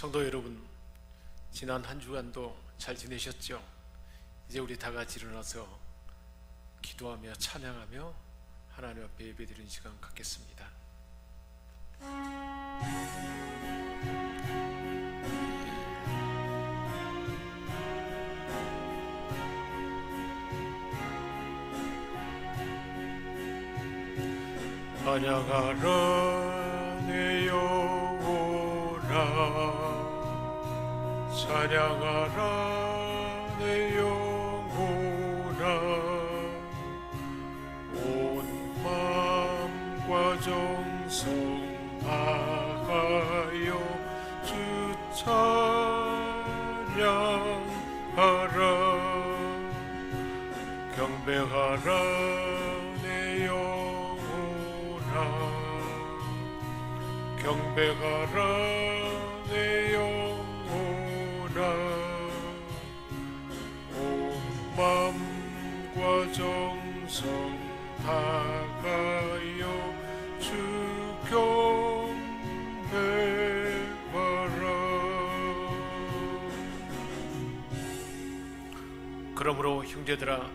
성도 여러분, 지난 한 주간도 잘 지내셨죠? 이제 우리 다 같이 일어나서 기도하며 찬양하며 하나님 앞에 예배드리는 시간 갖겠습니다. 찬양하라 내 영혼아, 찬양하라 내 영혼아, 온 마음과 정성 다하여 주 찬양하라. 경배하라 내 영혼아, 경배하라 내 영혼아, 온 마음과 정성 다하여 주 경배하라. 그러므로 형제들아,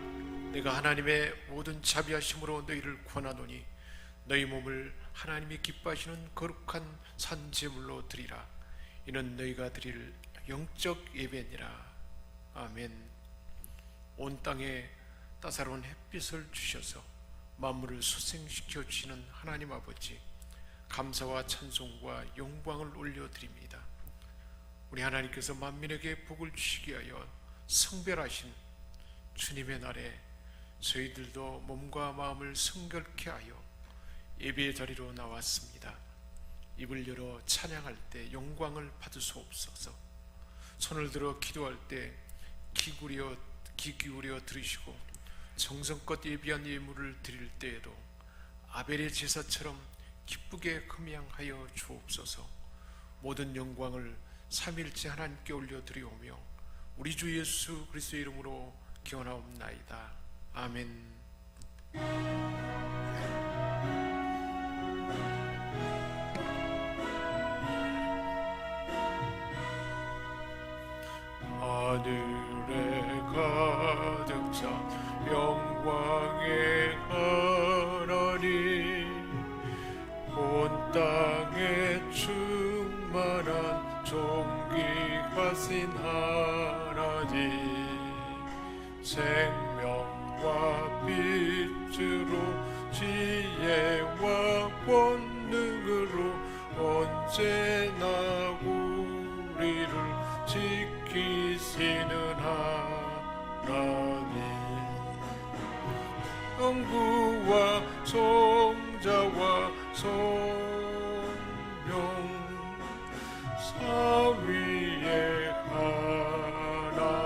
내가 하나님의 모든 자비하심으로 너희를 권하노니 너희 몸을 하나님이 기뻐하시는 거룩한 산제물로 드리라. 이는 너희가 드릴 영적 예배니라. 아멘. 온 땅에 따사로운 햇빛을 주셔서 만물을 소생시켜 주시는 하나님 아버지, 감사와 찬송과 영광을 올려드립니다. 우리 하나님께서 만민에게 복을 주시기 위하여 성별하신 주님의 날에 저희들도 몸과 마음을 성결케 하여 예배의 자리로 나왔습니다. 입을 열어 찬양할 때 영광을 받으소옵소서. 손을 들어 기도할 때 귀 기울여 들으시고, 정성껏 예비한 예물을 드릴 때에도 아벨의 제사처럼 기쁘게 금양하여 주옵소서. 모든 영광을 삼위일체 하나님께 올려드리오며 우리 주 예수 그리스도의 이름으로 기원하옵나이다. 아멘. 하늘에 가득 찬 영광의 하나님, 온 땅에 충만한 존귀하신 하나님, 생명과 빛으로 지혜와 권능으로 언제나 우리를 지키시는 하나님, 성부와 성자와 성령 사위의 하나님,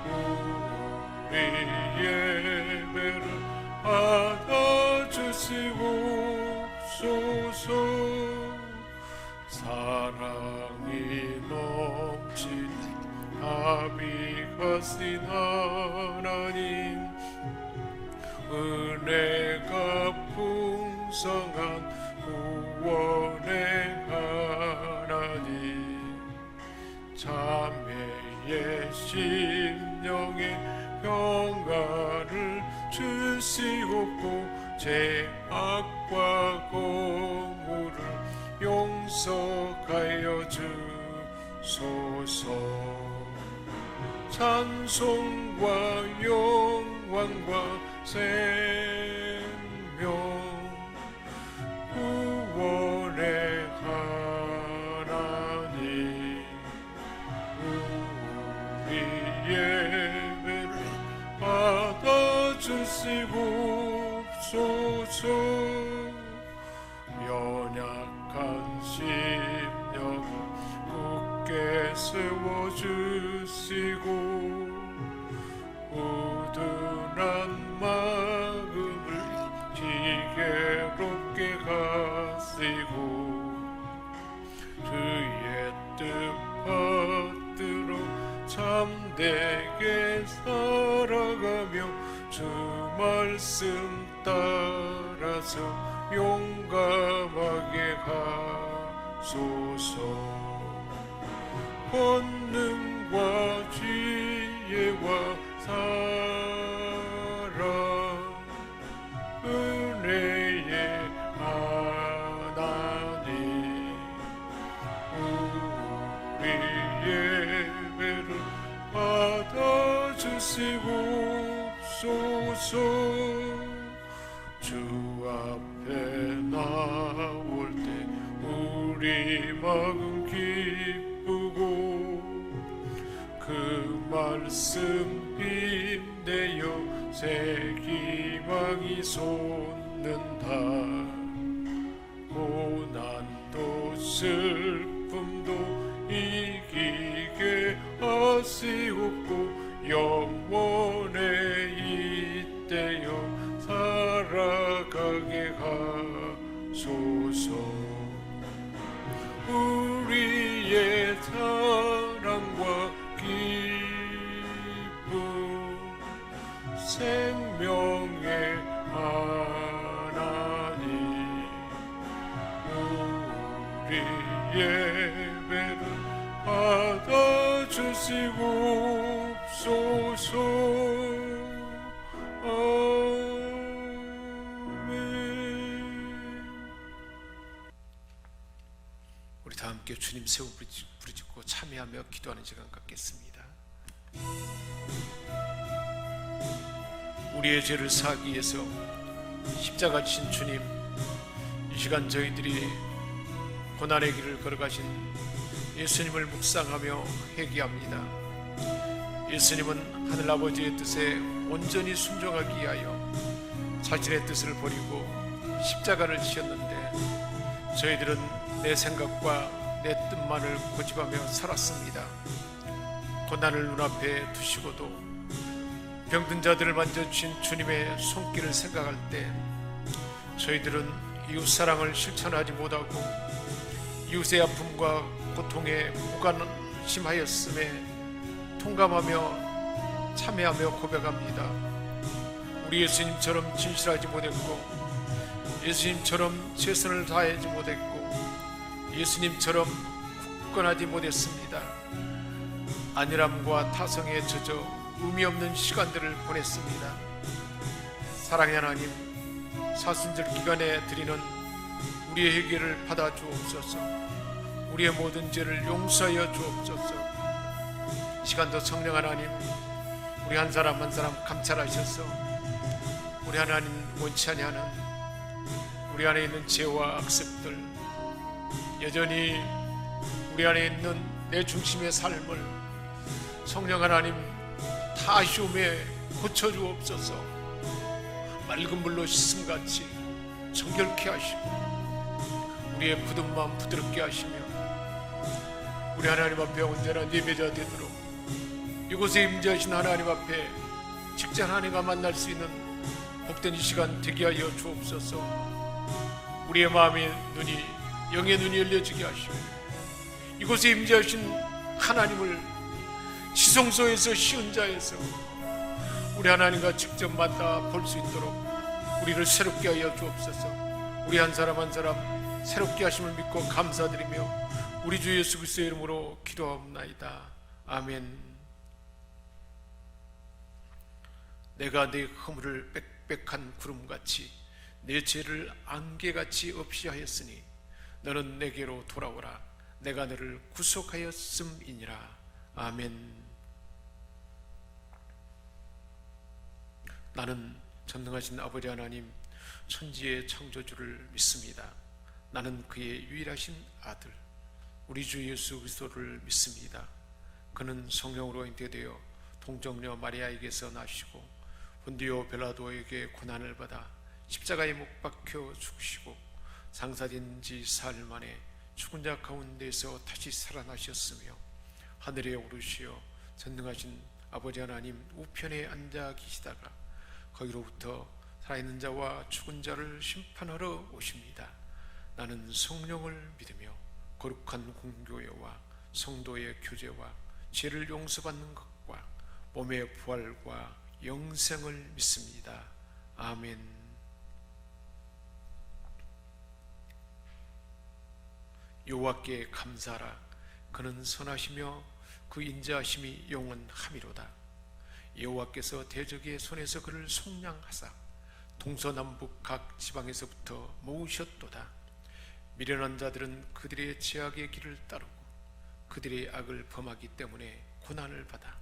우리 예배를 받아주시옵소서. 사랑이 넘치는 자비하신 하나님, 은혜가 풍성한 구원의 하나님, 자매의 심령에 평안을 주시옵고 죄악과 거물을 용서하여 주소서. 찬송과 영광과 생명 구원의 하나님, 우리 예배를 받아주시옵소서. 연약한 심령을 굳게 세워주시고, 우둔한 마음을 지혜롭게 하시고, 주의 뜻 받들어 참되게 살아가며 주 말씀 따라서 용감하게 하소서. 권능과 지혜와 사랑 은혜의 하나님 우리 예배를 받아주시옵소서. 주 앞에 나올 때 우리 마음 기쁘고 그 말씀 힘내어 새 희망이 솟는다. 고난도 슬픔도 이기게 하시옵고 영원에 이때여 살아가게 하소서. 우리의 사랑과 기쁨 생명의 하나님 우리 예배를 받아주시옵소서. 우리 다 함께 주님 세우 부르짖고 참여하며 기도하는 시간 갖겠습니다. 우리의 죄를 사하기 위해서 십자가 지신 주님, 이 시간 저희들이 고난의 길을 걸어가신 예수님을 묵상하며 회개합니다. 예수님은 하늘아버지의 뜻에 온전히 순종하기 위하여 자신의 뜻을 버리고 십자가를 지셨는데 저희들은 내 생각과 내 뜻만을 고집하며 살았습니다. 고난을 눈앞에 두시고도 병든 자들을 만져주신 주님의 손길을 생각할 때 저희들은 이웃사랑을 실천하지 못하고 이웃의 아픔과 고통에 무관심하였음에 통감하며 참회하며 고백합니다. 우리 예수님처럼 진실하지 못했고 예수님처럼 최선을 다하지 못했고 예수님처럼 굳건하지 못했습니다. 안일함과 타성에 젖어 의미 없는 시간들을 보냈습니다. 사랑의 하나님, 사순절 기간에 드리는 우리의 회개를 받아 주옵소서. 우리의 모든 죄를 용서하여 주옵소서. 시간도 성령 하나님, 우리 한 사람 한 사람 감찰하셔서 우리 하나님 원치 아니하는 우리 안에 있는 죄와 악습들, 여전히 우리 안에 있는 내 중심의 삶을 성령 하나님 다 시험에 고쳐주옵소서. 맑은 물로 씻음같이 정결케 하시고 우리의 굳은 마음 부드럽게 하시며 우리 하나님 앞에 언제나 예배자 되도록 이곳에 임재하신 하나님 앞에 직접 하나님과 만날 수 있는 복된 이 시간 되게 하여 주옵소서. 우리의 마음의 눈이, 영의 눈이 열려지게 하시고 이곳에 임재하신 하나님을 지성소에서 쉬운 자에서 우리 하나님과 직접 만나 볼 수 있도록 우리를 새롭게 하여 주옵소서. 우리 한 사람 한 사람 새롭게 하심을 믿고 감사드리며 우리 주 예수 그리스도의 이름으로 기도하옵나이다. 아멘. 내가 네 허물을 빽빽한 구름같이 내 죄를 안개같이 없이 하였으니 너는 내게로 돌아오라. 내가 너를 구속하였음이니라. 아멘. 나는 전능하신 아버지 하나님 천지의 창조주를 믿습니다. 나는 그의 유일하신 아들 우리 주 예수 그리스도를 믿습니다. 그는 성령으로 잉태되어 동정녀 마리아에게서 나시고 본디오 빌라도에게 고난을 받아 십자가에 못 박혀 죽으시고 장사된 지 사흘 만에 죽은 자 가운데서 다시 살아나셨으며 하늘에 오르시어 전능하신 아버지 하나님 우편에 앉아 계시다가 거기로부터 살아있는 자와 죽은 자를 심판하러 오십니다. 나는 성령을 믿으며 거룩한 공교회와 성도의 교제와 죄를 용서받는 것과 몸의 부활과 영생을 믿습니다. 아멘. 여호와께 감사하라. 그는 선하시며 그 인자하심이 영원함이로다. 여호와께서 대적의 손에서 그를 속량하사 동서남북 각 지방에서부터 모으셨도다. 미련한 자들은 그들의 죄악의 길을 따르고 그들의 악을 범하기 때문에 고난을 받아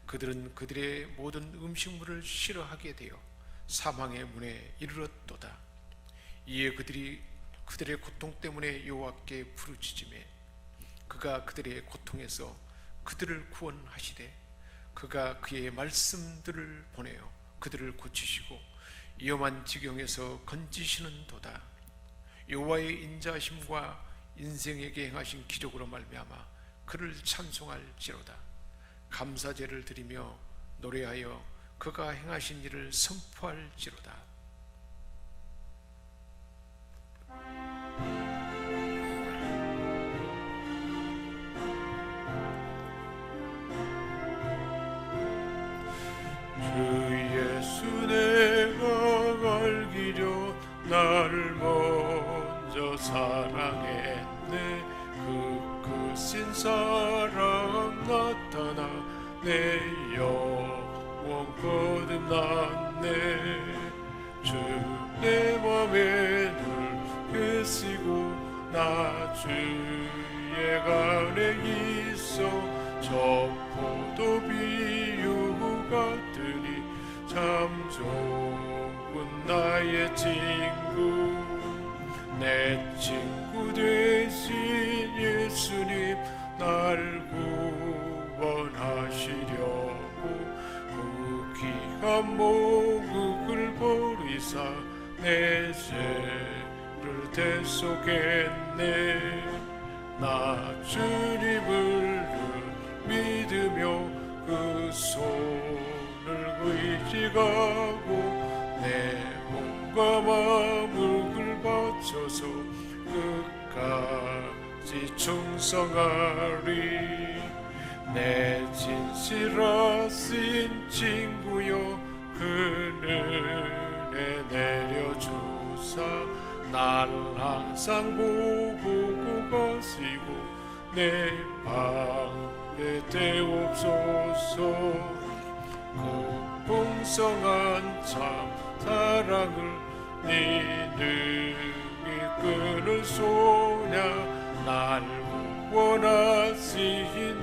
그들은 그들의 모든 음식물을 싫어하게 되어 사망의 문에 이르렀도다. 이에 그들이 그들의 고통 때문에 여호와께 부르짖으매 그가 그들의 고통에서 그들을 구원하시되 그가 그의 말씀들을 보내어 그들을 고치시고 위험한 지경에서 건지시는도다. 여호와의 인자하심과 인생에게 행하신 기적으로 말미암아 그를 찬송할지로다. 감사제를 드리며 노래하여 그가 행하신 일을 선포할지로다. 나를 먼저 사랑했네. 그 크신 사랑 나타나 내 영혼 거듭났네. 주 내 맘에 늘 계시고 나 주의 안에 있어. 저 포도 비유 같으니 참 좋은 나의 친구. 내 친구 되신 예수님 날 구원하시려고 그 귀한 목을 버리사 내 죄를 대속했네. 나 주님을 믿으며 그 손을 의지하고 내 몸과 마음을 바쳐서 끝까지 충성하리. 내 진실하신 친구여 그 은혜 내려주사 날 항상 보고 가시고 내 방에 대옵소서. 그 풍성한 참 사랑을 네 능히 끊을 소냐. 날 구원하신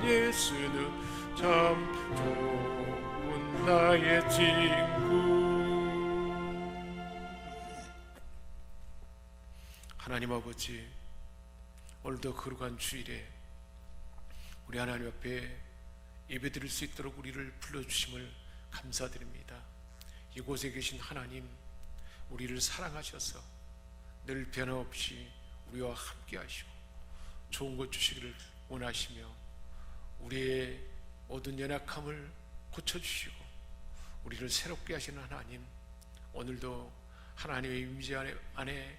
예수는 참 좋은 나의 친구. 하나님 아버지, 오늘도 거룩한 주일에 우리 하나님 앞에 예배드릴 수 있도록 우리를 불러주심을 감사드립니다. 이곳에 계신 하나님, 우리를 사랑하셔서 늘 변함없이 우리와 함께 하시고 좋은 것 주시기를 원하시며 우리의 모든 연약함을 고쳐주시고 우리를 새롭게 하시는 하나님, 오늘도 하나님의 임재 안에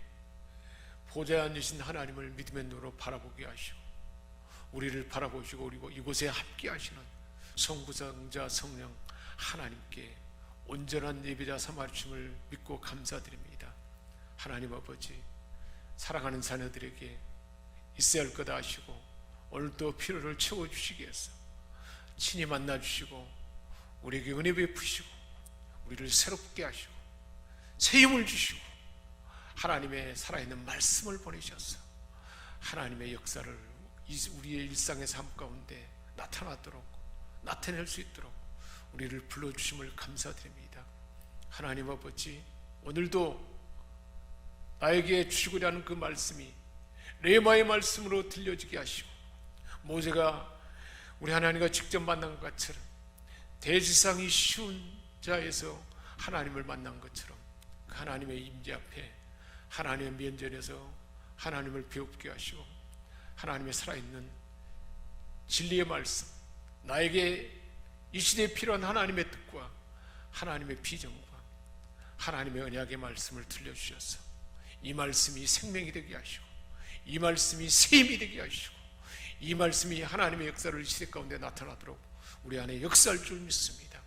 보좌에 앉으신 하나님을 믿음의 눈으로 바라보게 하시고 우리를 바라보시고 그리고 이곳에 함께 하시는 성부장자 성령 하나님께 온전한 예배자 삼아주심을 믿고 감사드립니다. 하나님 아버지, 사랑하는 자녀들에게 있어야 할 것 아시고 오늘도 필요를 채워주시기 위해서 친히 만나주시고 우리에게 은혜 베푸시고 우리를 새롭게 하시고 새 힘을 주시고 하나님의 살아있는 말씀을 보내셔서 하나님의 역사를 우리의 일상의 삶 가운데 나타낼 수 있도록 우리를 불러주심을 감사드립니다. 하나님 아버지, 오늘도 나에게 주시고자 하는 그 말씀이 레마의 말씀으로 들려지게 하시고 모세가 우리 하나님과 직접 만난 것처럼 대지상이 쉬운 자에서 하나님을 만난 것처럼 그 하나님의 임재 앞에 하나님의 면전에서 하나님을 배웁게 하시고 하나님의 살아있는 진리의 말씀, 나에게 이 시대에 필요한 하나님의 뜻과 하나님의 비전과 하나님의 언약의 말씀을 들려주셔서 이 말씀이 생명이 되게 하시고 이 말씀이 새 힘이 되게 하시고 이 말씀이 하나님의 역사를 이 시대 가운데 나타나도록 우리 안에 역사할 줄 믿습니다.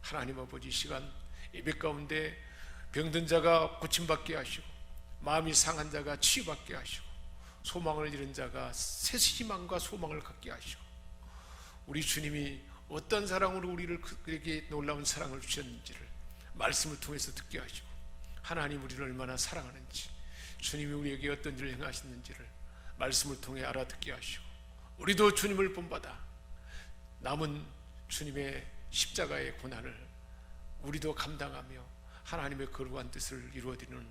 하나님 아버지, 이 시간 예배 가운데 병든 자가 고침받게 하시고 마음이 상한 자가 치유받게 하시고 소망을 잃은 자가 새 희망과 소망을 갖게 하시고, 우리 주님이 어떤 사랑으로 우리를 그에게 놀라운 사랑을 주셨는지를 말씀을 통해서 듣게 하시고, 하나님 우리를 얼마나 사랑하는지, 주님이 우리에게 어떤 일을 행하셨는지를 말씀을 통해 알아듣게 하시고, 우리도 주님을 본받아 남은 주님의 십자가의 고난을 우리도 감당하며 하나님의 거룩한 뜻을 이루어드리는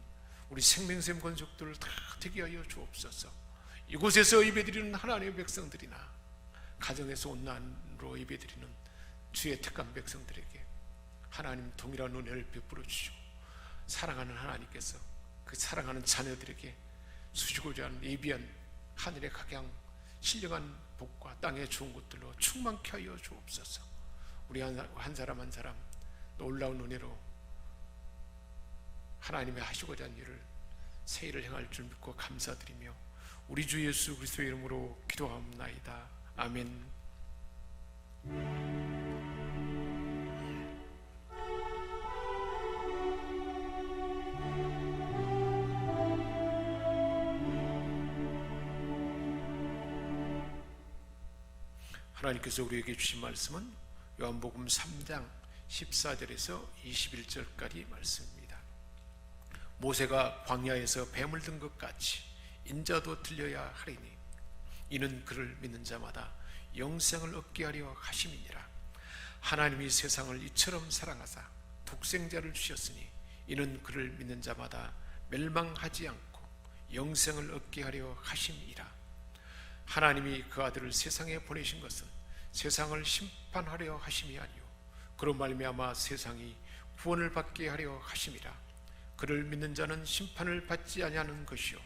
우리 생명샘 권속들을 다 되게 하여 주옵소서. 이곳에서 예배드리는 하나님의 백성들이나 가정에서 온난으로 예배드리는 주의 택한 백성들에게 하나님 동일한 은혜를 베풀어 주시고, 사랑하는 하나님께서 그 사랑하는 자녀들에게 주시고자 하는 예비한 하늘의 각양 신령한 복과 땅의 좋은 것들로 충만케 하여 주옵소서. 우리 한 사람 한 사람 놀라운 은혜로 하나님의 하시고자 하는 일을 새 일을 행할 줄 믿고 감사드리며 우리 주 예수 그리스도의 이름으로 기도하옵나이다. 아멘. 하나님께서 우리에게 주신 말씀은 요한복음 3장 14절에서 21절까지 말씀입니다. 모세가 광야에서 뱀을 든 것 같이 인자도 들려야 하리니 이는 그를 믿는 자마다 영생을 얻게 하려 하심이니라. 하나님이 세상을 이처럼 사랑하사 독생자를 주셨으니 이는 그를 믿는 자마다 멸망하지 않고 영생을 얻게 하려 하심이라. 하나님이 그 아들을 세상에 보내신 것은 세상을 심판하려 하심이 아니요 그로 말미암아 세상이 구원을 받게 하려 하심이라. 그를 믿는 자는 심판을 받지 아니하는 것이요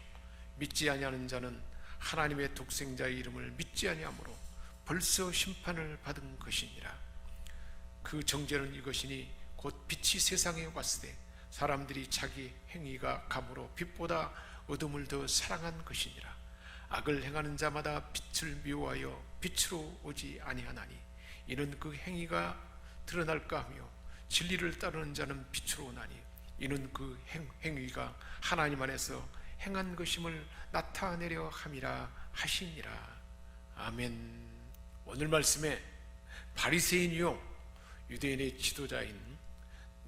믿지 아니하는 자는 하나님의 독생자의 이름을 믿지 아니하므로 벌써 심판을 받은 것이니라. 그 정죄는 이것이니 곧 빛이 세상에 왔을 때 사람들이 자기 행위가 감으로 빛보다 어둠을 더 사랑한 것이니라. 악을 행하는 자마다 빛을 미워하여 빛으로 오지 아니하나니 이는 그 행위가 드러날까 하며 진리를 따르는 자는 빛으로 오나니 이는 그 행위가 하나님 안에서 행한 것임을 나타내려 함이라 하시니라. 아멘. 오늘 말씀에 바리새인이요 유대인의 지도자인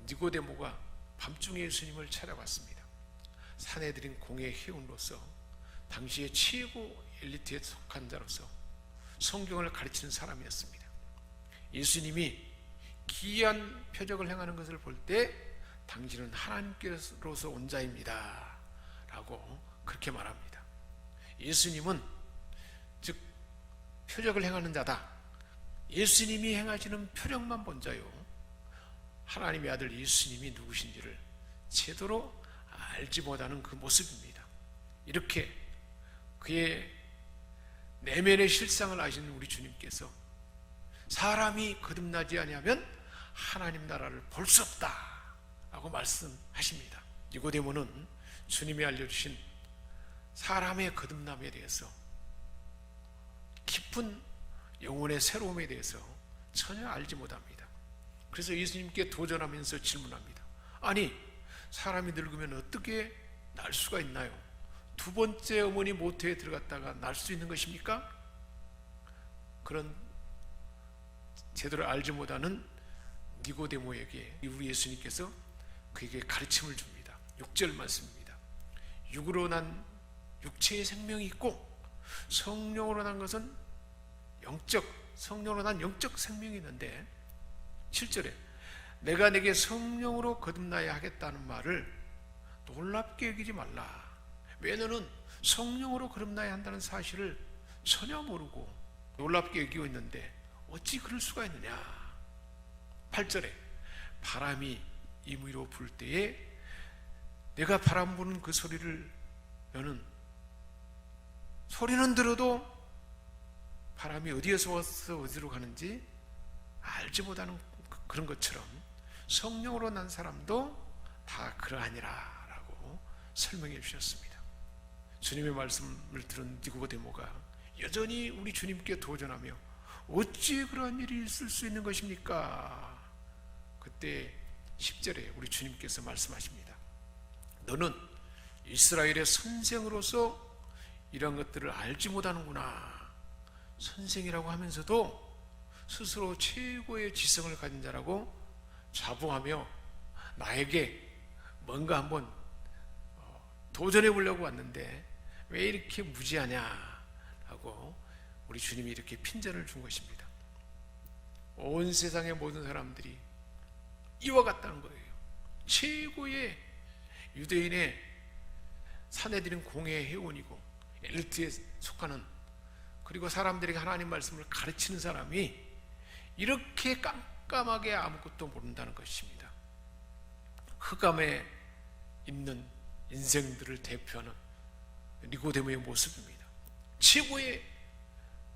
니고데모가 밤중에 예수님을 찾아왔습니다. 사내들인 공의 회원으로서 당시의 최고 엘리트에 속한 자로서 성경을 가르치는 사람이었습니다. 예수님이 기이한 표적을 행하는 것을 볼 때 당신은 하나님께로서 온 자입니다 라고 그렇게 말합니다. 예수님은 즉 표적을 행하는 자다. 예수님이 행하시는 표적만 본 자요 하나님의 아들 예수님이 누구신지를 제대로 알지 못하는 그 모습입니다. 이렇게 그의 내면의 실상을 아시는 우리 주님께서 사람이 거듭나지 아니하면 하나님 나라를 볼 수 없다 라고 말씀하십니다. 니고데모는 주님이 알려주신 사람의 거듭남에 대해서 깊은 영혼의 새로움에 대해서 전혀 알지 못합니다. 그래서 예수님께 도전하면서 질문합니다. 아니 사람이 늙으면 어떻게 날 수가 있나요? 두 번째 어머니 모태에 들어갔다가 날 수 있는 것입니까? 그런 제대로 알지 못하는 니고데모에게 우리 예수님께서 그에게 가르침을 줍니다. 6절 말씀입니다. 육으로 난 육체의 생명이 있고 성령으로 난 것은 성령으로 난 영적 생명이 있는데 7절에 내가 내게 성령으로 거듭나야 하겠다는 말을 놀랍게 여기지 말라. 왜 너는 성령으로 거듭나야 한다는 사실을 전혀 모르고 놀랍게 여기고 있는데 어찌 그럴 수가 있느냐. 8절에 바람이 임의로 불 때에 내가 바람 부는 그 소리를 너는 소리는 들어도 바람이 어디에서 와서 어디로 가는지 알지 못하는 그런 것처럼 성령으로 난 사람도 다 그러하니라 라고 설명해 주셨습니다. 주님의 말씀을 들은 니고데모가 여전히 우리 주님께 도전하며 어찌 그러한 일이 있을 수 있는 것입니까? 그때 10절에 우리 주님께서 말씀하십니다. 너는 이스라엘의 선생으로서 이런 것들을 알지 못하는구나. 선생이라고 하면서도 스스로 최고의 지성을 가진 자라고 자부하며 나에게 뭔가 한번 도전해 보려고 왔는데 왜 이렇게 무지하냐 하고 우리 주님이 이렇게 핀잔을 준 것입니다. 온 세상의 모든 사람들이 이와 같다는 거예요. 최고의 유대인의 사내들인 공회의 회원이고 엘리트에 속하는, 그리고 사람들에게 하나님 말씀을 가르치는 사람이 이렇게 깜깜하게 아무것도 모른다는 것입니다. 흑암에 있는 인생들을 대표하는 니고데모의 모습입니다. 최고의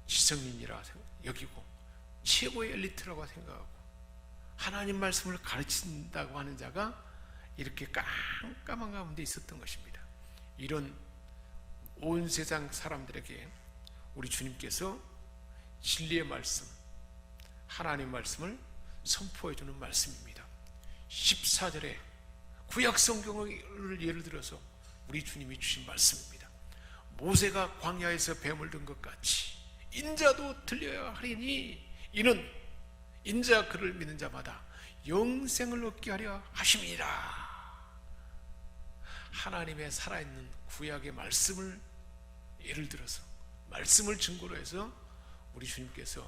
지성인이라 여기고 최고의 엘리트라고 생각하고 하나님 말씀을 가르친다고 하는 자가 이렇게 깜깜한 가운데 있었던 것입니다. 이런 온 세상 사람들에게 우리 주님께서 진리의 말씀, 하나님 말씀을 선포해 주는 말씀입니다. 14절에 구약 성경을 예를 들어서 우리 주님이 주신 말씀입니다. 모세가 광야에서 뱀을 든 것 같이 인자도 들려야 하리니 이는 인자 그를 믿는 자마다 영생을 얻게 하려 하심이라. 하나님의 살아있는 구약의 말씀을 예를 들어서 말씀을 증거로 해서 우리 주님께서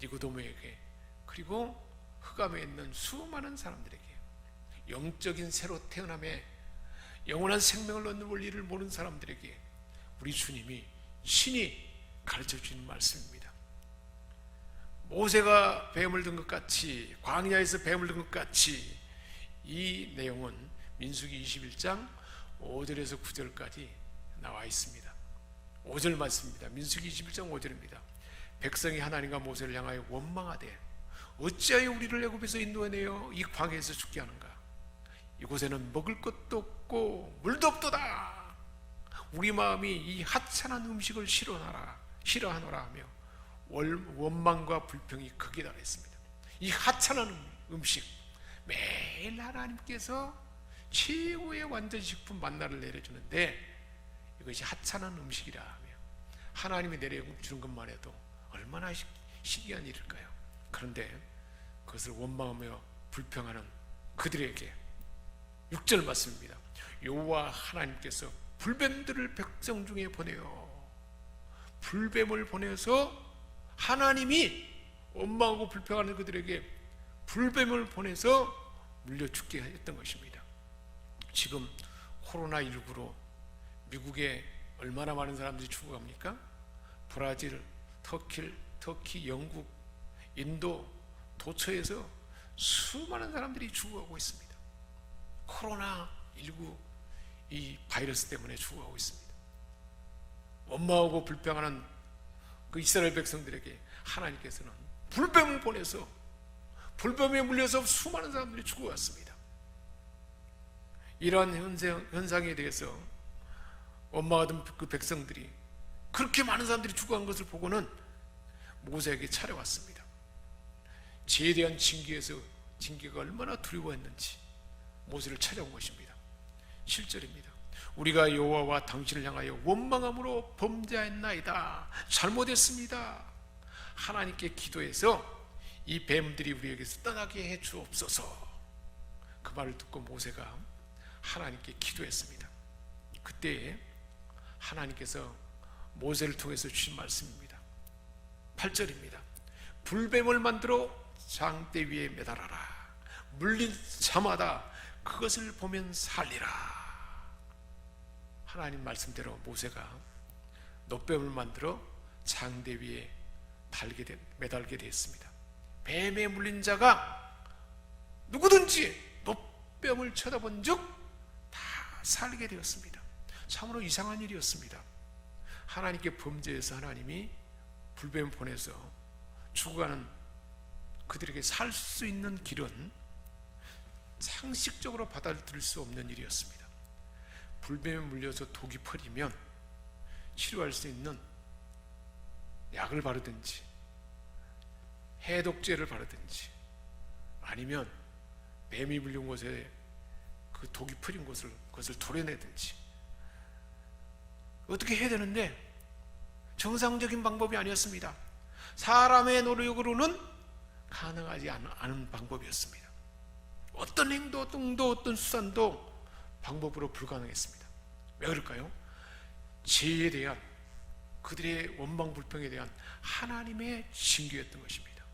니고데모에게 그리고 흑암에 있는 수많은 사람들에게 영적인 새로 태어남에 영원한 생명을 얻는 원리를 모르는 사람들에게 우리 주님이 신이 가르쳐 주는 말씀입니다. 모세가 뱀을 든 것 같이, 광야에서 뱀을 든 것 같이, 이 내용은 민수기 21장 5절에서 9절까지 나와 있습니다. 5절 말씀입니다. 민수기 21장 5절입니다. 백성이 하나님과 모세를 향하여 원망하되 어찌하여 우리를 애굽에서 인도해내어 이 광야에서 죽게 하는가? 이곳에는 먹을 것도 없고 물도 없도다. 우리 마음이 이 하찮은 음식을 싫어하노라 하며 원망과 불평이 극에 달했습니다. 이 하찮은 음식, 매일 하나님께서 최고의 완전식품 만나를 내려주는데 이것이 하찮은 음식이라 하며 하나님이 내려주는 것만 해도 얼마나 신기한 일일까요? 그런데 그것을 원망하며 불평하는 그들에게 6절 말씀입니다. 여호와 하나님께서 불뱀들을 백성 중에 보내어, 불뱀을 보내서 하나님이 원망하고 불평하는 그들에게 불뱀을 보내서 물려 죽게 했던 것입니다. 지금 코로나19로 미국에 얼마나 많은 사람들이 죽어갑니까? 브라질, 터키, 영국, 인도, 도처에서 수많은 사람들이 죽어가고 있습니다. 코로나19 이 바이러스 때문에 죽어가고 있습니다. 원망하고 불평하는 그 이스라엘 백성들에게 하나님께서는 불뱀을 보내서 불뱀에 물려서 수많은 사람들이 죽어갔습니다. 이러한 현상에 대해서 원망하던 그 백성들이 그렇게 많은 사람들이 죽어간 것을 보고는 모세에게 차려왔습니다. 죄에 대한 징계가 얼마나 두려워했는지 모세를 찾아온 것입니다. 7절입니다. 우리가 여호와와 당신을 향하여 원망함으로 범죄했나이다. 잘못했습니다. 하나님께 기도해서 이 뱀들이 우리에게서 떠나게 해 주옵소서. 그 말을 듣고 모세가 하나님께 기도했습니다. 그때 하나님께서 모세를 통해서 주신 말씀입니다. 8절입니다. 불뱀을 만들어 장대 위에 매달아라. 물린 자마다 그것을 보면 살리라. 하나님 말씀대로 모세가 놋뱀을 만들어 장대 위에 매달게 되었습니다. 뱀에 물린 자가 누구든지 놋뱀을 쳐다본 즉 다 살게 되었습니다. 참으로 이상한 일이었습니다. 하나님께 범죄해서 하나님이 불뱀을 보내서 죽어가는 그들에게 살 수 있는 길은 상식적으로 받아들일 수 없는 일이었습니다. 불뱀에 물려서 독이 퍼지면 치료할 수 있는 약을 바르든지 해독제를 바르든지 아니면 뱀이 물린 곳에 그 독이 퍼진 그것을 도려내든지 어떻게 해야 되는데 정상적인 방법이 아니었습니다. 사람의 노력으로는 가능하지 않은 방법이었습니다. 어떤 행동도 어떤 수단도 방법으로 불가능했습니다. 왜 그럴까요? 죄에 대한, 그들의 원망불평에 대한 하나님의 징계였던 것입니다.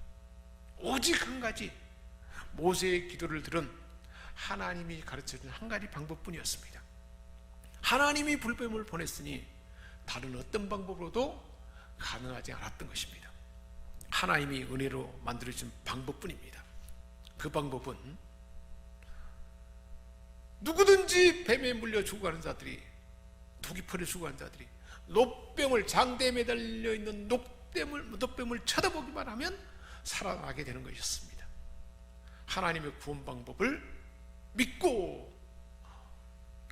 오직 한 가지, 모세의 기도를 들은 하나님이 가르쳐준 한 가지 방법뿐이었습니다. 하나님이 불뱀을 보냈으니 다른 어떤 방법으로도 가능하지 않았던 것입니다. 하나님이 은혜로 만들어준 방법뿐입니다. 그 방법은 누구든지 뱀에 물려 죽어가는 자들이, 독이 풀려 죽어가는 자들이 노뱀을, 장대에 매달려 있는 노뱀을 쳐다보기만 하면 살아나게 되는 것이었습니다. 하나님의 구원 방법을 믿고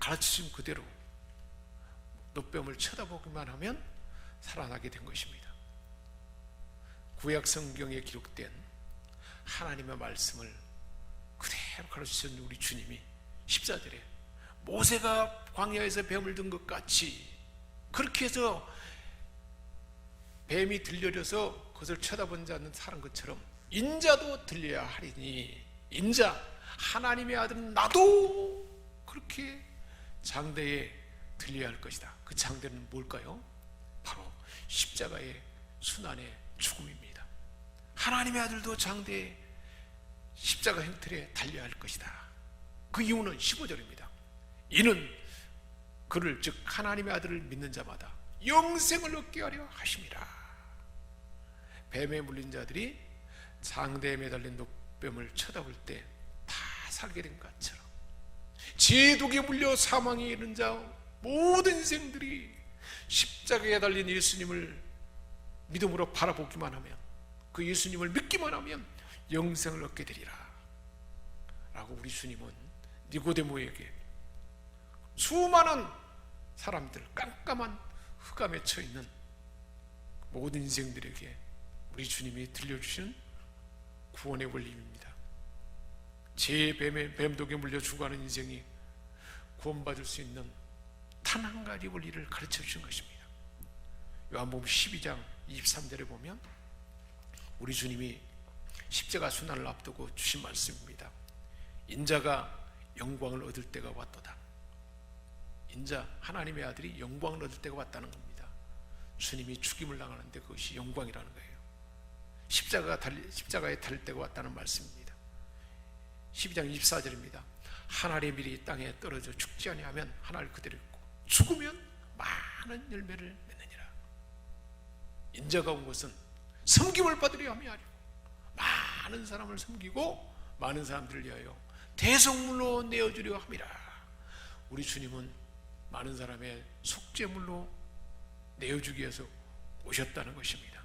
가르치신 그대로 노뱀을 쳐다보기만 하면 살아나게 된 것입니다. 구약 성경에 기록된 하나님의 말씀을 그대로 가르치신 우리 주님이 십자들에 모세가 광야에서 뱀을 든 것 같이 그렇게 해서 뱀이 들려려서 그것을 쳐다보지 않는 사람 것처럼 인자도 들려야 하리니, 인자 하나님의 아들은 나도 그렇게 장대에 들려야 할 것이다. 그 장대는 뭘까요? 바로 십자가의 순환의 죽음입니다. 하나님의 아들도 장대에 십자가 형틀에 달려야 할 것이다. 그 이유는 15절입니다. 이는 그를, 즉 하나님의 아들을 믿는 자마다 영생을 얻게 하려 하심이라. 뱀에 물린 자들이 장대에 매달린 노뱀을 쳐다볼 때 다 살게 된 것처럼 죄의 독에 물려 사망에 이른 자 모든 인생들이 십자가에 달린 예수님을 믿음으로 바라보기만 하면, 그 예수님을 믿기만 하면 영생을 얻게 되리라 라고 우리 주님은 니고데모에게, 수많은 사람들, 깜깜한 흑암에 처있는 모든 인생들에게 우리 주님이 들려주신 구원의 원리입니다. 죄의 뱀독에 물려 죽어가는 인생이 구원받을 수 있는 단 한 가지 원리를 가르쳐 주신 것입니다. 요한복음 12장 23절에 보면 우리 주님이 십자가 순환을 앞두고 주신 말씀입니다. 인자가 영광을 얻을 때가 왔도다. 인자, 하나님의 아들이 영광을 얻을 때가 왔다는 겁니다. 주님이 죽임을 당하는데 그것이 영광이라는 거예요. 십자가에 달릴 때가 왔다는 말씀입니다. 12장 24절입니다. 하늘의 밀이 땅에 떨어져 죽지 아니하면 하늘 그대로 있고 죽으면 많은 열매를 맺느니라. 인자가 온 것은 섬김을 받으려 함이 아니고 많은 사람을 섬기고 많은 사람들을 위하여 대속물로 내어주려 함이라. 우리 주님은 많은 사람의 속죄물로 내어주기 위해서 오셨다는 것입니다.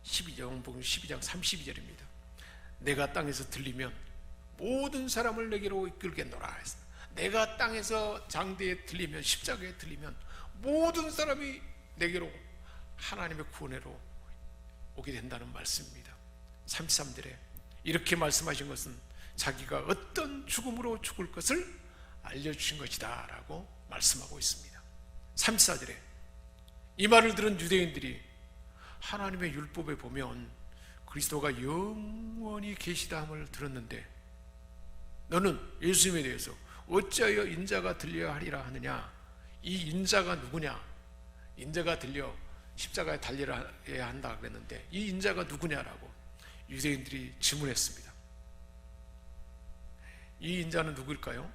12장 32절입니다. 내가 땅에서 들리면 모든 사람을 내게로 이끌겠노라. 내가 땅에서 장대에 들리면, 십자가에 들리면 모든 사람이 내게로, 하나님의 구원으로 오게 된다는 말씀입니다. 33절에 이렇게 말씀하신 것은 자기가 어떤 죽음으로 죽을 것을 알려주신 것이다 라고 말씀하고 있습니다. 34절에 이 말을 들은 유대인들이 하나님의 율법에 보면 그리스도가 영원히 계시다함을 들었는데 너는 예수님에 대해서 어찌하여 인자가 들려야 하리라 하느냐? 이 인자가 누구냐? 인자가 들려 십자가에 달려야 한다 그랬는데 이 인자가 누구냐라고 유대인들이 질문했습니다. 이 인자는 누구일까요?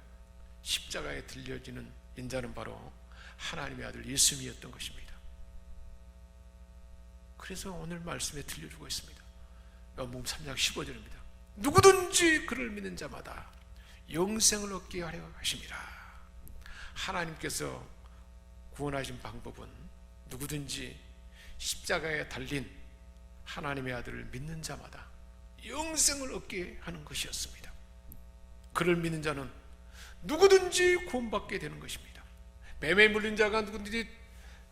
십자가에 들려지는 인자는 바로 하나님의 아들 예수님이었던 것입니다. 그래서 오늘 말씀에 들려주고 있습니다. 요한복음 3장 15절입니다. 누구든지 그를 믿는 자마다 영생을 얻게 하려 하심이라. 하나님께서 구원하신 방법은 누구든지 십자가에 달린 하나님의 아들을 믿는 자마다 영생을 얻게 하는 것이었습니다. 그를 믿는 자는 누구든지 구원받게 되는 것입니다. 뱀에 물린 자가 누구든지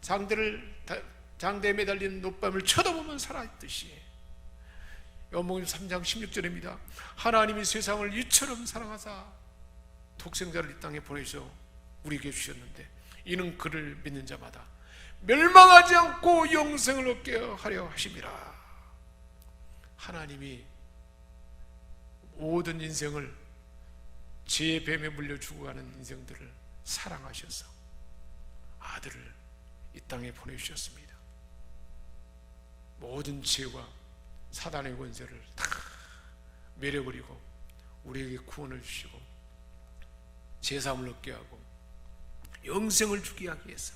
장대에 매달린 노뱀을 쳐다보면 살아있듯이 요한복음 3장 16절입니다. 하나님이 세상을 이처럼 사랑하사 독생자를 이 땅에 보내셔 우리에게 주셨는데 이는 그를 믿는 자마다 멸망하지 않고 영생을 얻게 하려 하심이라. 하나님이 모든 인생을 죄의 뱀에 물려 죽어가는 인생들을 사랑하셔서 아들을 이 땅에 보내주셨습니다. 모든 죄와 사단의 권세를 다 내려버리고 우리에게 구원을 주시고 제사함을 얻게 하고 영생을 주게 하기 위해서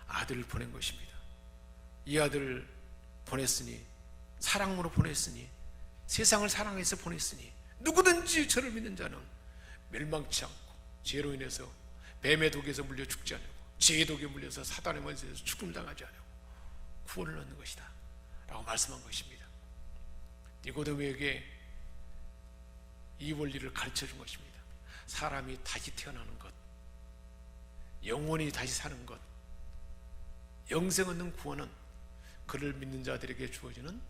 아들을 보낸 것입니다. 이 아들을 보냈으니, 사랑으로 보냈으니, 세상을 사랑해서 보냈으니 누구든지 저를 믿는 자는 멸망치 않고 죄로 인해서 뱀의 독에서 물려 죽지 않고 죄의 독에 물려서 사단의 권세에서 죽음당하지 않고 구원을 얻는 것이다 라고 말씀한 것입니다. 니고데모에게 이 원리를 가르쳐 준 것입니다. 사람이 다시 태어나는 것, 영원히 다시 사는 것, 영생 얻는 구원은 그를 믿는 자들에게 주어지는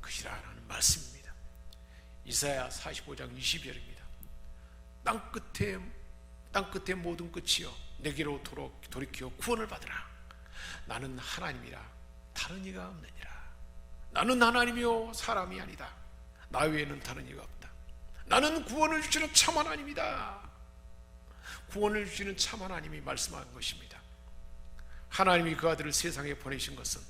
것이라는 말씀입니다. 이사야 45장 20절입니다. 땅끝의 모든 끝이여 내게로 돌이켜 구원을 받으라. 나는 하나님이라 다른 이가 없느니라. 나는 하나님이요 사람이 아니다. 나 외에는 다른 이가 없다. 나는 구원을 주시는 참 하나님이다. 구원을 주시는 참 하나님이 말씀한 것입니다. 하나님이 그 아들을 세상에 보내신 것은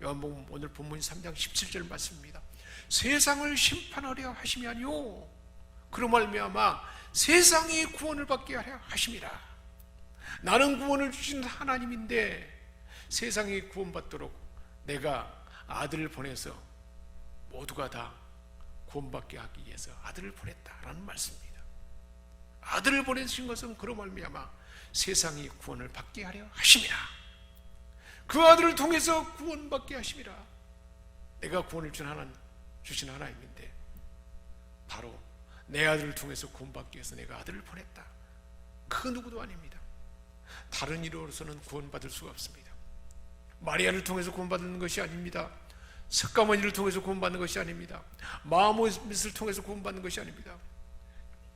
요한복음 오늘 본문 3장 17절 말씀입니다. 세상을 심판하려 하심이 아니요 그로 말미암아 세상이 구원을 받게 하려 하심이라. 나는 구원을 주신 하나님인데 세상이 구원받도록 내가 아들을 보내서 모두가 다 구원받게 하기 위해서 아들을 보냈다라는 말씀입니다. 아들을 보내신 것은 그로 말미암아 세상이 구원을 받게 하려 하심이라. 그 아들을 통해서 구원받게 하심이라. 내가 구원을 주신 하나님인데 바로 내 아들을 통해서 구원받기 위해서 내가 아들을 보냈다. 그 누구도 아닙니다. 다른 이로서는 구원받을 수가 없습니다. 마리아를 통해서 구원받는 것이 아닙니다. 석가모니를 통해서 구원받는 것이 아닙니다. 마호멧을 통해서 구원받는 것이 아닙니다.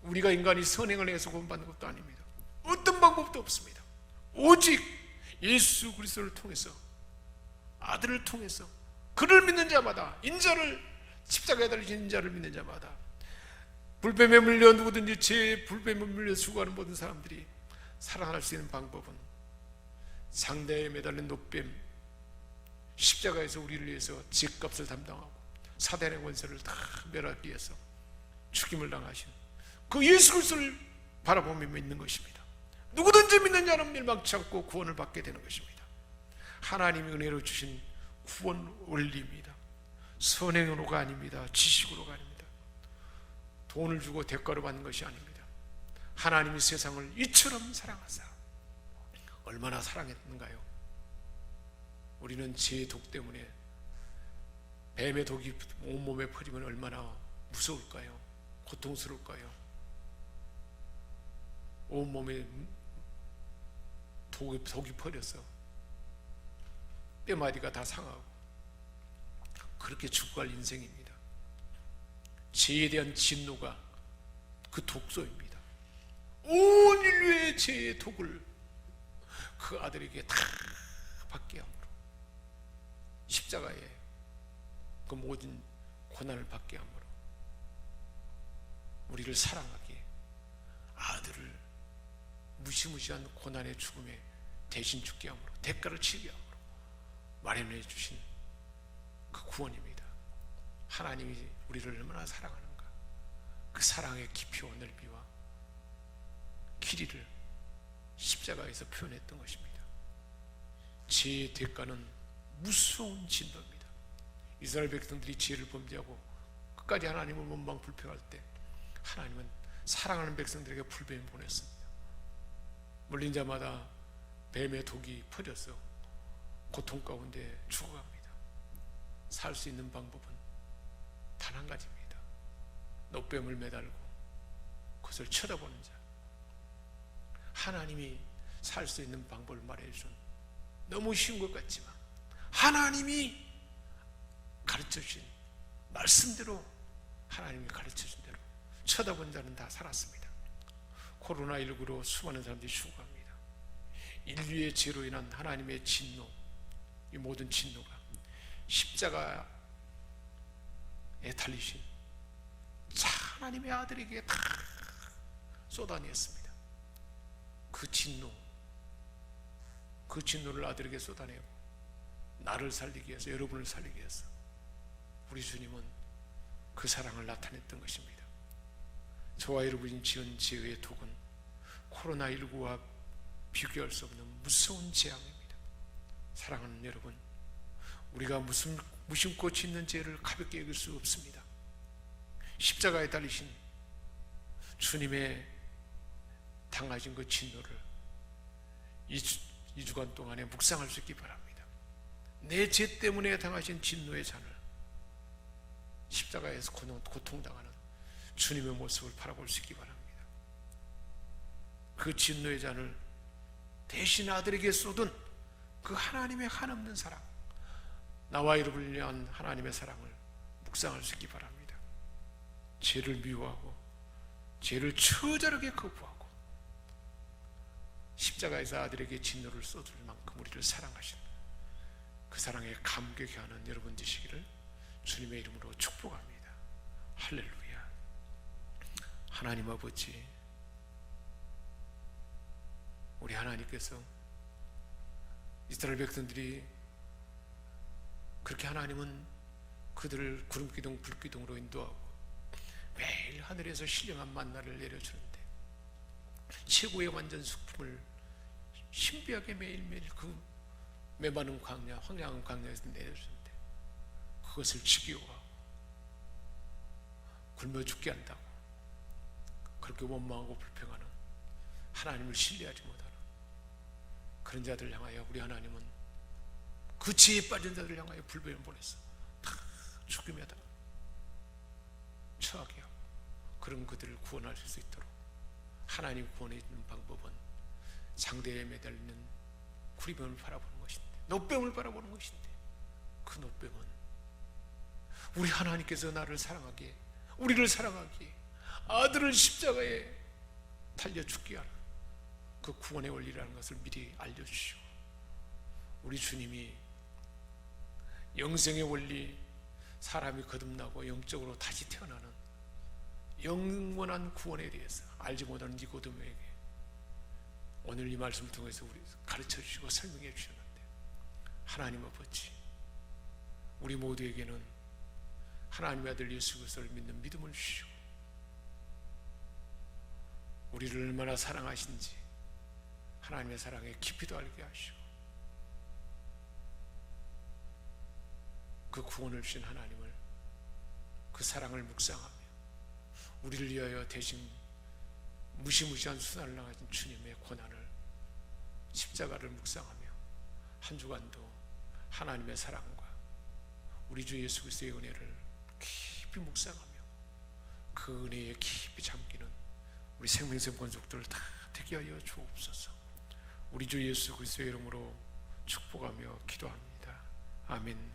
우리가 인간이 선행을 해서 구원받는 것도 아닙니다. 어떤 방법도 없습니다. 오직 예수 그리스도를 통해서, 아들을 통해서, 그를 믿는 자마다, 인자를 십자가에 달리신 인자를 믿는 자마다, 불뱀에 물려 누구든지 제 불뱀에 물려 죽어가는 모든 사람들이 살아날 수 있는 방법은 상대에 매달린 노뱀, 십자가에서 우리를 위해서 죄값을 담당하고 사단의 권세를 다 멸하기 위해서 죽임을 당하신 그 예수 그리스도를 바라보며 믿는 것입니다. 누구든지 믿는 자는 멸망치 않고 구원을 받게 되는 것입니다. 하나님이 은혜로 주신 구원 원리입니다. 선행으로가 아닙니다. 지식으로가 아닙니다. 돈을 주고 대가로 받는 것이 아닙니다. 하나님이 세상을 이처럼 사랑하사 얼마나 사랑했는가요? 우리는 죄의 독 때문에 뱀의 독이 온몸에 퍼지면 얼마나 무서울까요? 고통스러울까요? 온몸에 독이 퍼져서 뼈마디가 다 상하고 그렇게 죽어갈 인생입니다. 죄에 대한 진노가 그 독소입니다. 온 인류의 죄의 독을 그 아들에게 다 받게 함으로 십자가에 그 모든 고난을 받게 함으로 우리를 사랑하기에 아들을 무시무시한 고난의 죽음에 대신 죽게 함으로 대가를 치게 함으로 마련해 주신 그 구원입니다. 하나님이 우리를 얼마나 사랑하는가, 그 사랑의 깊이와 넓이와 길이를 십자가에서 표현했던 것입니다. 죄의 대가는 무서운 진노입니다. 이스라엘 백성들이 죄를 범죄하고 끝까지 하나님을 원망 불평할 때 하나님은 사랑하는 백성들에게 불뱀을 보냈습니다. 물린 자마다 뱀의 독이 퍼져서 고통 가운데 죽어갑니다. 살 수 있는 방법은 단 한 가지입니다. 노뱀을 매달고 그것을 쳐다보는 자. 하나님이 살 수 있는 방법을 말해준, 너무 쉬운 것 같지만 하나님이 가르쳐주신 말씀대로, 하나님이 가르쳐준 대로 쳐다본 자는 다 살았습니다. 코로나19로 수많은 사람들이 죽어갑니다. 인류의 죄로 인한 하나님의 진노, 이 모든 진노가 십자가에 달리신 하나님의 아들에게 다 쏟아냈습니다. 그 진노를 아들에게 쏟아내고 나를 살리기 위해서, 여러분을 살리기 위해서 우리 주님은 그 사랑을 나타냈던 것입니다. 저와 여러분이 지은 죄의 독은 코로나19와 비교할 수 없는 무서운 재앙입니다. 사랑하는 여러분, 우리가 무심코 짓는 죄를 가볍게 여길 수 없습니다. 십자가에 달리신 주님의 당하신 그 진노를 이 주간 동안에 묵상할 수 있기 바랍니다. 내 죄 때문에 당하신 진노의 잔을, 십자가에서 고통당하는 주님의 모습을 바라볼 수 있기 바랍니다. 그 진노의 잔을 대신 아들에게 쏟은 그 하나님의 한없는 사랑, 나와 여러분을 위한 하나님의 사랑을 묵상할 수 있기 바랍니다. 죄를 미워하고 죄를 처절하게 거부하고 십자가에서 아들에게 진노를 쏟을 만큼 우리를 사랑하시는 그 사랑에 감격해 하는 여러분 되시기를 주님의 이름으로 축복합니다. 할렐루야. 하나님 아버지, 우리 하나님께서 이스라엘 백성들이 그렇게 하나님은 그들을 구름기둥 불기둥으로 인도하고 매일 하늘에서 신령한 만나를 내려주는데 최고의 완전 숙품을 신비하게 매일매일 그 메마른 광야, 황량한 광야에서 내려주는데 그것을 지겨워하고 굶어 죽게 한다고 그렇게 원망하고 불평하는, 하나님을 신뢰하지 못하는 그런 자들을 향하여 우리 하나님은 그 죄에 빠진 자들을 향하여 불뱀을 보내서 다 죽음에 다 처하게 하고 그런 그들을 구원하실 수 있도록 하나님 구원해 주는 방법은 장대에 매달리는 구리뱀을 바라보는 것인데, 놋뱀을 바라보는 것인데, 그 놋뱀은 우리 하나님께서 나를 사랑하기에, 우리를 사랑하기에 아들을 십자가에 달려 죽게 하는 그 구원의 원리라는 것을 미리 알려주시고, 우리 주님이 영생의 원리, 사람이 거듭나고 영적으로 다시 태어나는 영원한 구원에 대해서 알지 못하는 니고데모에게 오늘 이 말씀을 통해서 우리 가르쳐 주시고 설명해 주셨는데, 하나님 아버지, 우리 모두에게는 하나님의 아들 예수 그리스도를 믿는 믿음을 주시고 우리를 얼마나 사랑하신지 하나님의 사랑에 깊이도 알게 하시고 그 구원을 주신 하나님을, 그 사랑을 묵상하며 우리를 위하여 대신 무시무시한 수단을 당하신 주님의 고난을, 십자가를 묵상하며 한 주간도 하나님의 사랑과 우리 주 예수 그리스도의 은혜를 깊이 묵상하며 그 은혜에 깊이 잠기는 우리 생명샘 권속들 다 되게 하여 주옵소서. 우리 주 예수 그리스도의 이름으로 축복하며 기도합니다. 아멘.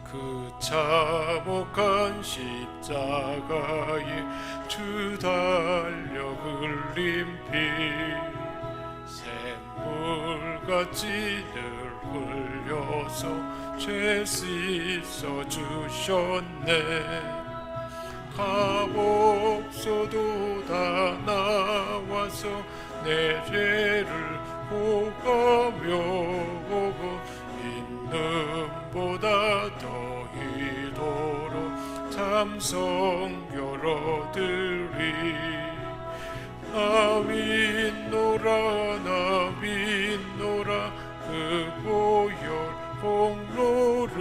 그 참혹한 십자가에 주 달려 흘린 피 샘물같이 늘 흘려서 죄 씻어 주셨네. 값없어도 다 나와서 내 죄를 보가며 있는보다 더이도록 참성결 얻으리. 나 믿노라 그 보혈 공로를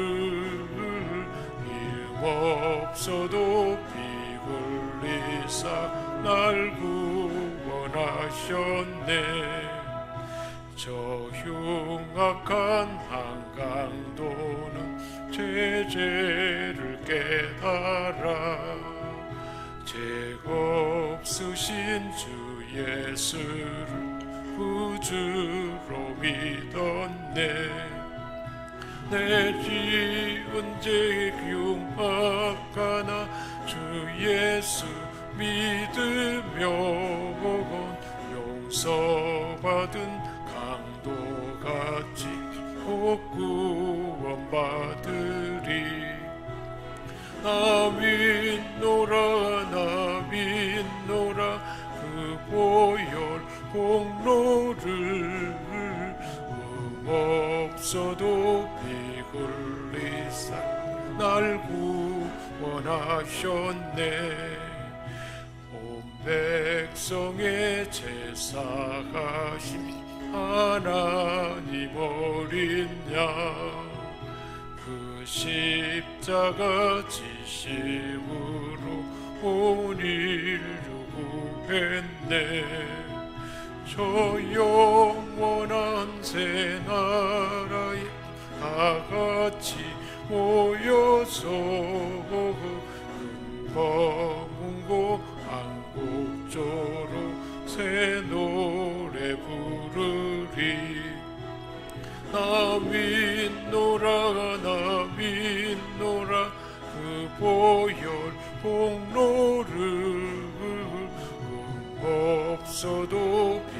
힘없어도 피 흘리사 날 구원하셨네. 저 흉악한 한강도는 죄를 깨달아 죄 없으신 주 예수를 구주로 믿었네. 내 지은 죄 흉악하나 주 예수 믿으며 용서받은 강도같이 곧 구원받으리. 나 믿노라 그 보혈 공로를 없어도 피 흘리사 날 구원하셨네. 온 백성의 제사하신 하나님 어린 양 그 십자가 지심으로 온 인류 구했네. 저 영원한 새 나라에 다 같이 모여서 금방문고 안곡조로 새 노래 부르리. 나 믿노라 그 보혈 공로를 없어도 피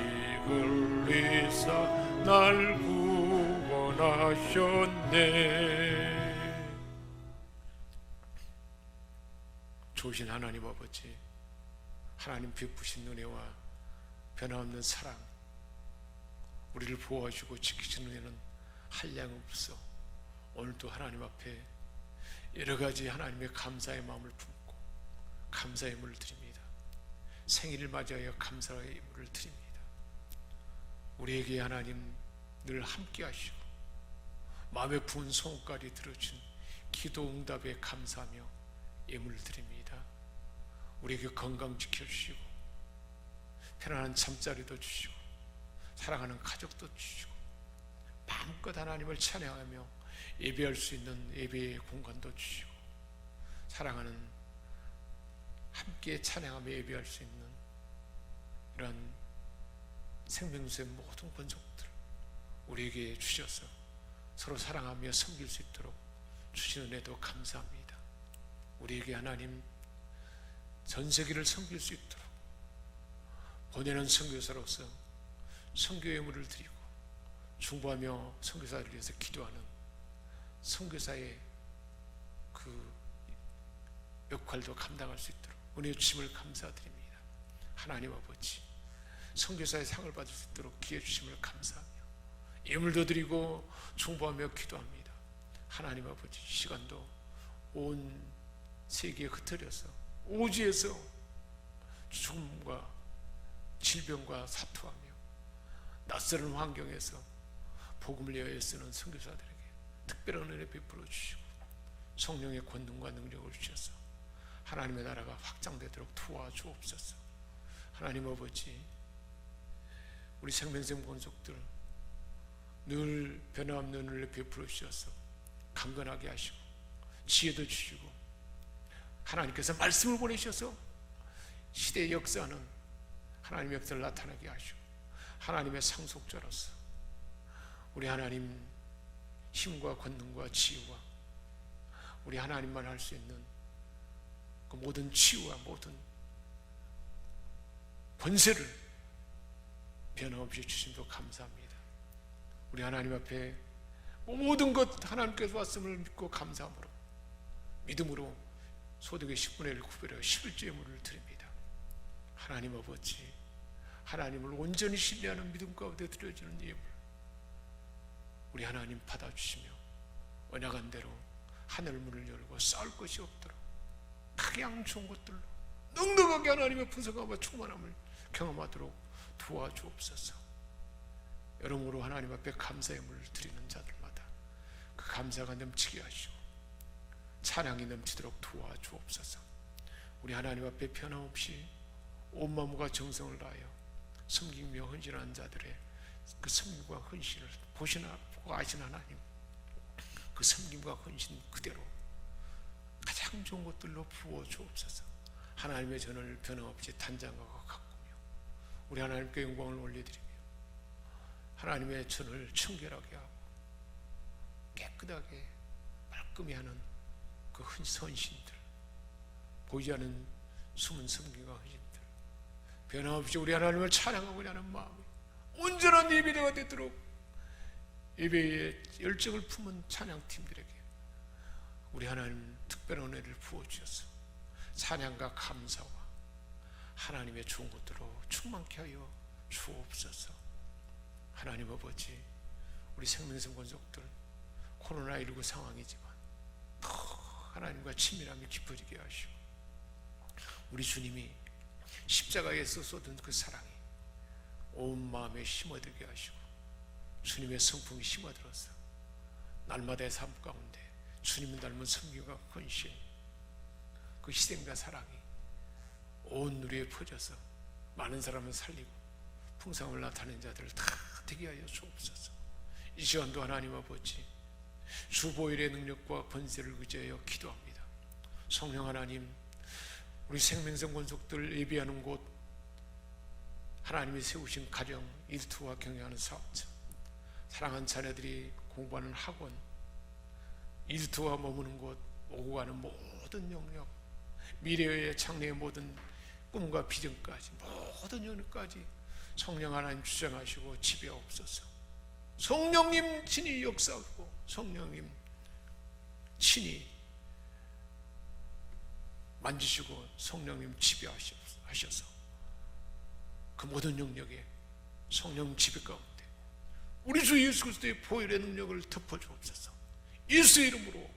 흘리사 날 구원하셨네. 좋으신 하나님 아버지, 하나님 베푸신 은혜와 변함없는 사랑, 우리를 보호하시고 지키시는 은혜는 한량 없어 오늘도 하나님 앞에 여러 가지 하나님의 감사의 마음을 품고 감사의 예물을 드립니다. 생일을 맞이하여 감사의 예물을 드립니다. 우리에게 하나님 늘 함께 하시고 마음에 부은 소원까지 들어준 기도 응답에 감사하며 예물을 드립니다. 우리에게 건강 지켜주시고 편안한 잠자리도 주시고 사랑하는 가족도 주시고 마음껏 하나님을 찬양하며 예배할 수 있는 예배의 공간도 주시고 사랑하는 함께 찬양하며 예배할 수 있는 이런 생명수의 모든 권속들 우리에게 주셔서 서로 사랑하며 섬길 수 있도록 주신 은혜도 감사합니다. 우리에게 하나님 전 세계를 섬길 수 있도록 보내는 선교사로서 선교의 예물을 드리고 중보하며 선교사를 위해서 기도하는 선교사의 그 역할도 감당할 수 있도록 은혜 주심을 감사드립니다. 하나님 아버지, 선교사의 상을 받을 수 있도록 기회 주심을 감사하며 예물도 드리고 중보하며 기도합니다. 하나님 아버지, 시간도 온 세계에 흩어져서 오지에서 죽음과 질병과 사투하며 낯설은 환경에서 복음을 위하여 쓰는 선교사들에게 특별한 은혜 베풀어 주시고 성령의 권능과 능력을 주셔서 하나님의 나라가 확장되도록 도와주옵소서. 하나님 아버지, 우리 생명샘 권속들 늘 변함없는 은혜를 베풀어 주셔서 강건하게 하시고 지혜도 주시고 하나님께서 말씀을 보내셔서 시대의 역사는 하나님의 역사를 나타나게 하시고 하나님의 상속자로서 우리 하나님 힘과 권능과 지혜와 우리 하나님만 할 수 있는 그 모든 치유와 모든 권세를 변함없이 주심도 감사합니다. 우리 하나님 앞에 모든 것 하나님께서 왔음을 믿고 감사함으로 믿음으로 소득의 10분의 1을 구별하여 11조의 예물을 드립니다. 하나님 아버지, 하나님을 온전히 신뢰하는 믿음 가운데 드려지는 예물 우리 하나님 받아주시며 언약한 대로 하늘 문을 열고 싸울 것이 없도록 각양 좋은 것들로 넉넉하게 하나님의 분석함과 충만함을 경험하도록 도와주옵소서. 여러모로 하나님 앞에 감사의 예물을 드리는 자들마다 그 감사가 넘치게 하시고 찬양이 넘치도록 도와주옵소서. 우리 하나님 앞에 변함없이 온 마음과 정성을 다하여 섬기며 헌신하는 자들의 그 섬김과 헌신을 보고 아시는 하나님, 그 섬김과 헌신 그대로 가장 좋은 것들로 부어주옵소서. 하나님의 전을 변함없이 단장하고 가꾸며 우리 하나님께 영광을 올려드리며 하나님의 전을 청결하게 하고 깨끗하게 말끔히 하는 그 헌신들, 보이지 않는 숨은 섬김과 헌신들, 변함없이 우리 하나님을 찬양하고자 하는 마음이 온전한 예배가 되도록 예배에 열정을 품은 찬양팀들에게 우리 하나님 특별한 은혜를 부어주셔서 찬양과 감사와 하나님의 좋은 것들로 충만케 하여 주옵소서. 하나님 아버지, 우리 생명샘 권속들 코로나19 상황이지만 더 하나님과 친밀함이 깊어지게 하시고, 우리 주님이 십자가에서 쏟은 그 사랑이 온 마음에 심어들게 하시고, 주님의 성품이 심어들어서 날마다의 삶 가운데 주님을 닮은 섬김과 헌신, 그 희생과 사랑이 온 누리에 퍼져서 많은 사람을 살리고 풍성함을 나타내는 자들을 다 되게 하여 주옵소서. 이 시간도 하나님 아버지, 주 보혈의 능력과 권세를 의지하여 기도합니다. 성령 하나님, 우리 생명성 권속들 예비하는 곳, 하나님이 세우신 가정, 일터와 경영하는 사업자, 사랑하는 자녀들이 공부하는 학원, 일터와 머무는 곳, 오고 가는 모든 영역, 미래의 장래의 모든 꿈과 비전까지, 모든 영역까지 성령 하나님 주장하시고 지배하옵소서. 성령님 친히 역사하고 성령님 친히 만지시고 성령님 지배하셔서 그 모든 영역에 성령 지배 가운데 우리 주 예수 그리스도의 보혈의 능력을 덮어주옵소서. 예수의 이름으로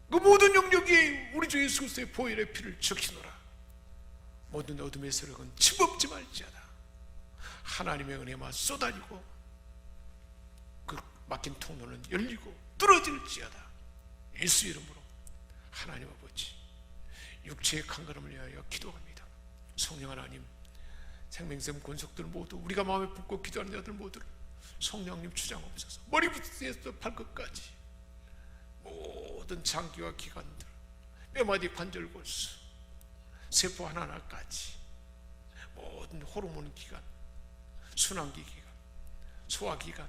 그 모든 영역에 우리 주 예수 그리스도의 보혈의 피를 적시노라. 모든 어둠의 세력은 침범지 말지어다. 하나님의 은혜만 쏟아지고 그 막힌 통로는 열리고 뚫어질지어다. 예수 이름으로 하나님 아버지, 육체의 강건함을 위하여 기도합니다. 성령 하나님, 생명샘 권속들 모두, 우리가 마음에 품고 기도하는 자들 모두를 성령님 주장하옵소서. 머리부터 발끝까지 모든 장기와 기관들, 뼈마디 관절 골수, 세포 하나하나까지 모든 호르몬 기관, 순환기 기관, 소화기관,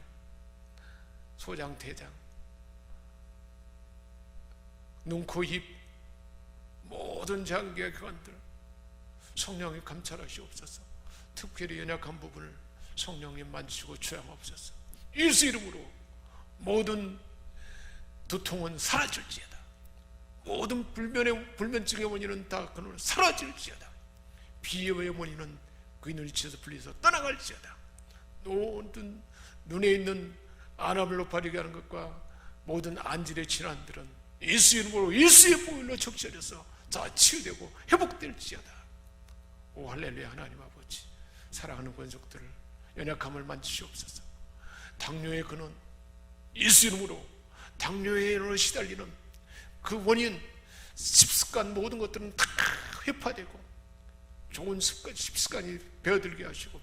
소장, 대장, 눈, 코, 입, 모든 장기와 기관들 성령이 감찰하시옵소서. 특별히 연약한 부분을 성령님 만지시고 주양하옵소서. 예수 이름으로 모든 두통은 사라질지어다. 모든 불면증의 원인은 다 그놈을 사라질지어다. 비염의 원인은 그 눈이 치에서 풀려서 떠나갈지어다. 모든 눈에 있는 안압을 높아지게 하는 것과 모든 안질의 질환들은 예수 이름으로 예수의 보혈로 적셔져서 다 치유되고 회복될지어다. 오 할렐루야. 하나님 아버지, 사랑하는 권속들을 연약함을 만지시옵소서. 당뇨의 근원 예수 이름으로, 당뇨의 인으로 시달리는 그 원인, 습관, 모든 것들은 다 회파되고 좋은 습관, 습관이 배어들게 하시고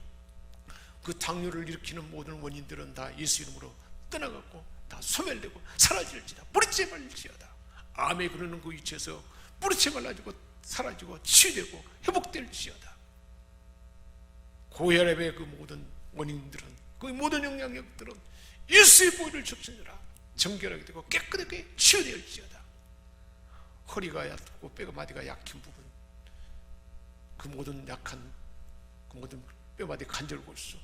그 당뇨를 일으키는 모든 원인들은 다 예수 이름으로 떠나가고 다 소멸되고 사라질지다. 뿌리째 말릴지어다. 암에 그러는 그 위치에서 뿌리째 말라지고 사라지고 치유되고 회복될지어다. 고혈압의 그 모든 원인들은, 그 모든 영향력들은 예수의 보혈을 접수하라 정결하게 되고 깨끗하게 치유될지어다. 허리가 얕고 뼈마디가 약한 부분, 그 모든 약한 그 모든 뼈마디 관절골수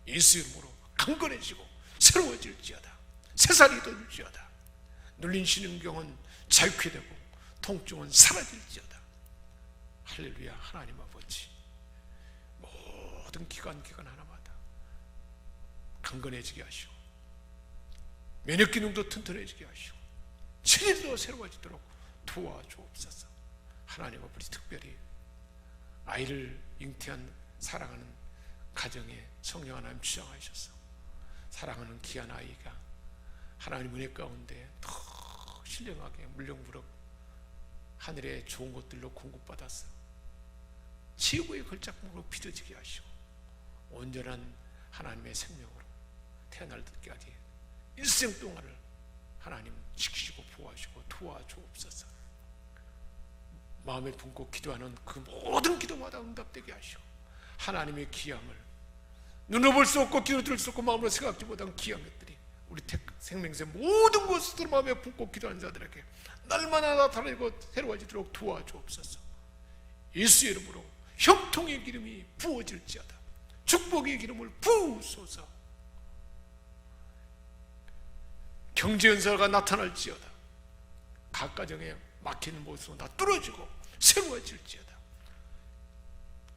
예수 이름으로 강건해지고 새로워질지어다. 새살이 돋을지어다. 눌린 신경은 자유케 되고 통증은 사라질지어다. 할렐루야. 하나님 아버지, 모든 기관 하나마다 강건해지게 하시고 면역 기능도 튼튼해지게 하시고 체질도 새로워지도록 도와주옵소서. 하나님 아버지, 특별히 아이를 잉태한 사랑하는 가정에 성령 하나님 주장하셔서 사랑하는 귀한 아이가 하나님 은혜 가운데 더 신령하게 물렁무럭 하늘의 좋은 것들로 공급받아서 최고의 걸작목으로 빚어지게 하시고 온전한 하나님의 생명으로 태어날 때까지 일생 동안을 하나님 지키시고 보호하시고 도와주옵소서. 마음에 품고 기도하는 그 모든 기도마다 응답되게 하시고 하나님의 기함을 눈으로 볼 수 없고 귀로 들을 수 없고 마음으로 생각지 못한 기한 것들이 우리 생명세 모든 것을 마음에 품고 기도하는 자들에게 날마다 나타나고 새로워지도록 도와주옵소서. 예수의 이름으로 형통의 기름이 부어질지어다. 축복의 기름을 부으소서. 경제연사가 나타날지어다. 각 가정에 막히는 모습은 다 뚫어지고 새로워질지어다.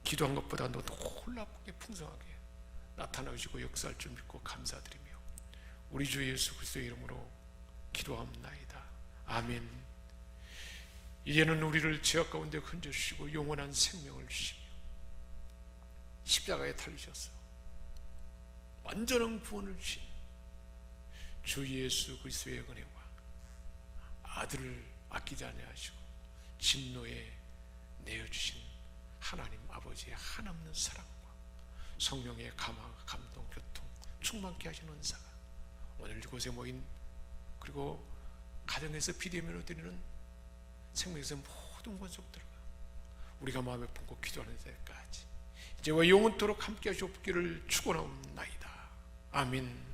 기도한 것보다 더 놀랍게 풍성하게 나타나시고 역사할 줄 믿고 감사드리며 우리 주 예수 그리스도의 이름으로 기도합나이다. 아멘. 이제는 우리를 죄악 가운데 건져주시고 영원한 생명을 주시며 십자가에 달리셔서 완전한 구원을 주신 주 예수 그리스도의 은혜와 아들을 아끼지 아니하시고 진노에 내어주신 하나님 아버지의 한없는 사랑과 성령의 감동, 교통 충만케 하시는 은사가 오늘 이곳에 모인 그리고 가정에서 비대면으로 드리는 생명에서 모든 권속들과 우리가 마음에 품고 기도하는 데까지 이제와 영원토록 함께 하시옵기를 축원하옵나이다. 아멘.